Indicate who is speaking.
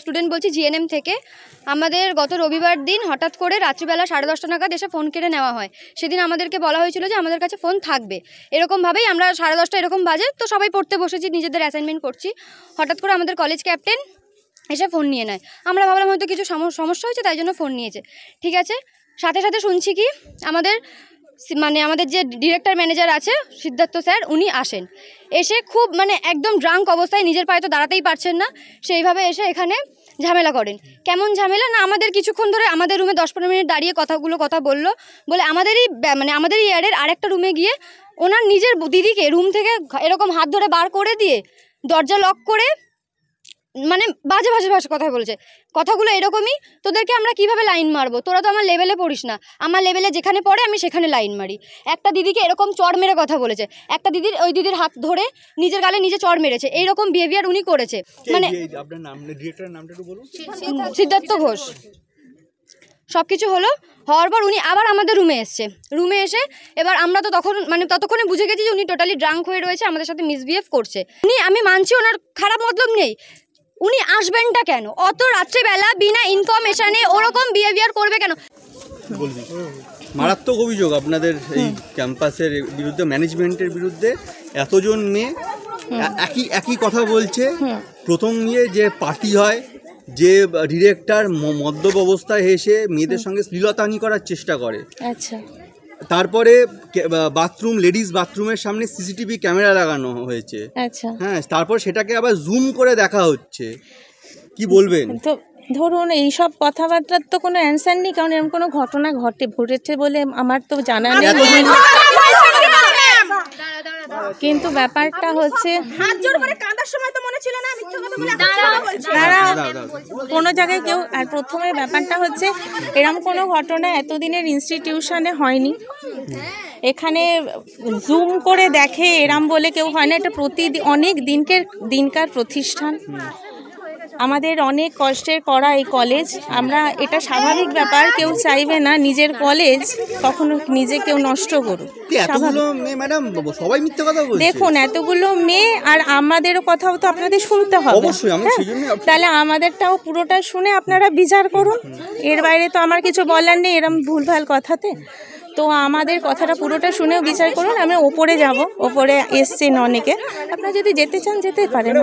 Speaker 1: Student বলছি GNM থেকে। আমাদের গত রবিবার দিন হঠাৎ করে রাত্রিবেলা 10:30 নাগাদ এসে ফোন কেড়ে নেওয়া হয়। সেদিন আমাদেরকে বলা হয়েছিল যে আমাদের কাছে ফোন থাকবে, এরকমভাবেই আমরা 10:30 এরকম বাজে তো সবাই পড়তে বসেছি, নিজেদের অ্যাসাইনমেন্ট করছি। হঠাৎ করে আমাদের কলেজ ক্যাপ্টেন এসে ফোন নিয়ে নেয়। আমরা ভাবলাম হয়তো কিছু সমস্যা হয়েছে তাই জন্য ফোন নিয়েছে, ঠিক আছে। সাথে সাথে শুনছি কি আমাদের যে ডিরেক্টর ম্যানেজার আছে সিদ্ধার্থ স্যার, উনি আসেন। এসে খুব একদম ড্রাঙ্ক অবস্থায়, নিজের পায়ে তো দাঁড়াতেই পারছেন না, সেইভাবে এসে এখানে ঝামেলা করেন। কেমন ঝামেলা না, আমাদের কিছুক্ষণ ধরে আমাদের রুমে 10-15 মিনিট দাঁড়িয়ে কথা বলে আমাদেরই ইয়ারের আরেকটা রুমে গিয়ে ওনার নিজের দিদিকে রুম থেকে এরকম হাত ধরে বার করে দিয়ে দরজা লক করে বাজে ভাষা কথা বলেছে। কথাগুলো এরকমই, তোদেরকে আমরা কিভাবে লাইন মারবো, তোরা তো আমার লেভেলে পড়িস না, আমার লেভেলে যেখানে পড়ে আমি সেখানে লাইন মারি। একটা দিদিকে এরকম চড় মেরে কথা বলেছে, একটা ওই দিদির হাত ধরে নিজের গালে নিজে চড় মেরেছে। এইরকম বিহেভিয়ার উনি করেছে। সিদ্ধার্থ ঘোষ। সব কিছু হওয়ার পর উনি আবার আমাদের রুমে এসে এবার আমরা তো ততক্ষণে বুঝে গেছি যে উনি টোটালি ড্রাঙ্ক হয়ে রয়েছে, আমাদের সাথে মিসবিহেভ করছে। আমি মানছি ওনার খারাপ মতলব নেই, উনি আসবেনটা কেন অত রাত্রেবেলা বিনা ইনফরমেশনে, ওরকম বিহেভিয়ার করবে কেন?
Speaker 2: মারাত্মক অভিযোগ আপনাদের এই ক্যাম্পাসের বিরুদ্ধে, ম্যানেজমেন্টের বিরুদ্ধে। এতজন মেয়ে একই কথা বলছে। প্রথম যে পার্টি হয়, যে ডিরেক্টর মদ্যপ অবস্থায় এসে মেয়েদের সঙ্গে শ্লীলতাহানি করার চেষ্টা করে। আচ্ছা, তারপরে লেডিস বাথরুমের সামনে সিসিটিভি ক্যামেরা লাগানো হয়েছে। আচ্ছা, হ্যাঁ, তারপর সেটাকে আবার জুম করে দেখা হচ্ছে। কি বলবেন?
Speaker 3: তো ধরুন এইসব কথাবার্তার তো কোনো অ্যান্সার নেই, কারণ এরকম কোনো ঘটনা ঘটেছে বলে আমার তো জানা নেই। কিন্তু ব্যাপারটা হচ্ছে হাত জোড় করে কাঁদার সময় তো মনে তারা কোনো জায়গায় কেউ, আর প্রথমে ব্যাপারটা হচ্ছে এরম কোনো ঘটনা এতদিনের ইনস্টিটিউশনে হয়নি। এখানে জুম করে দেখে এরম বলে কেউ হয় না, এটা প্রতিদিন অনেক দিনকার প্রতিষ্ঠান, আমাদের অনেক কষ্টের করা এই কলেজ। আমরা এটা স্বাভাবিক ব্যাপার, কেউ চাইবে না নিজের কলেজ কখনো নিজে কেউ নষ্ট করুক।
Speaker 2: এতগুলো মেয়ে ম্যাডাম সবাই মিথ্যে কথা বলছে।
Speaker 3: দেখুন এতগুলো মেয়ে, আর আমাদেরও কথাও তো আপনাদের শুনতে হবে।
Speaker 2: অবশ্যই, আমি সেজন্য
Speaker 3: তাহলে আমাদেরটাও পুরোটা শুনে আপনারা বিচার করুন। এর বাইরে তো আমার কিছু বলার নেই এরম ভুলভাল কথাতে। তো আমাদের কথাটা পুরোটা শুনেও বিচার করুন। আমি ওপরে যাব, ওপরে এসছেন অনেকে, আপনারা যদি যেতে চান যেতে পারেন।